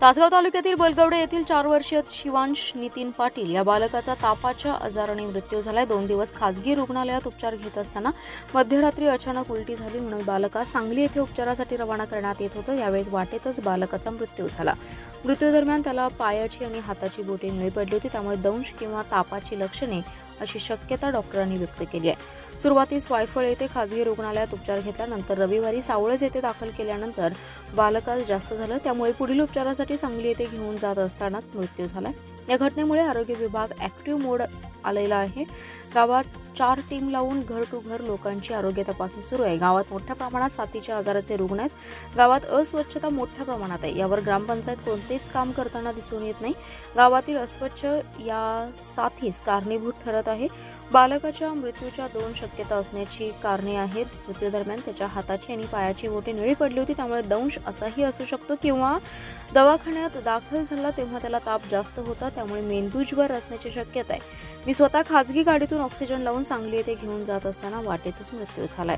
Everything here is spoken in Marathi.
तासगाव तालुक्यातील बलगवडे येथील 4 वर्षीय शिवांश नितीन पाटील या बालकाचा तापाच्या आजाराने मृत्यू झाला। 2 दिवस खासगी रुग्णालयात उपचार घेत असताना मध्यरात्री अचानक उलटी झाली म्हणून बालकास सांगली येथे उपचारासाठी रवाना करण्यात येत होते। यावेळी वाटेतच बालकाचा मृत्यू झाला। मृत्यू दरम्यान त्याला पायाची आणि हाताची बोटे निळी पडली होती, त्यामुळे दंश किंवा तापाची लक्षणे अशी शक्यता डॉक्टरांनी व्यक्त केली आहे। सुरुवातीस वायफळ येथे खासगी रुग्णालयात उपचार घेतल्यानंतर रविवारी सावळज येथे दाखल केल्यानंतर बालकास जास्त झालं, त्यामुळे पुढील उपचारासाठी सांगली येथे घेऊन जात असतानाच मृत्यू झाला। या घटनेमुळे आरोग्य विभाग ॲक्टिव्ह मोड आलेला आहे। गावात 4 टीम लावून घर टू घर लोकांची आरोग्य तपासणी सुरू आहे। गावात मोठ्या प्रमाणात साथीच्या आजाराचे रुग्ण आहेत। गावात अस्वच्छता मोठ्या प्रमाणात आहे। यावर ग्रामपंचायत कोणतेच काम करताना दिसून येत नाही। गावातील अस्वच्छ या साथीस कारणीभूत ठरत आहे। बालकाच्या मृत्यूच्या 2 शक्यता असण्याची कारणे आहेत। मृत्यू दरम्यान त्याच्या हाताची आणि पायाची बोटे निळी पडली होती, त्यामुळे दंश असाही असू शकतो किंवा दवाखान्यात दाखल झाला तेव्हा त्याला ताप जास्त होता, त्यामुळे मेंदूज्वर असण्याची शक्यता आहे। मी स्वतः खासगी गाडीतून ऑक्सिजन लावून सांगली येथे घेऊन जात असताना वाटेतच मृत्यू झालाय।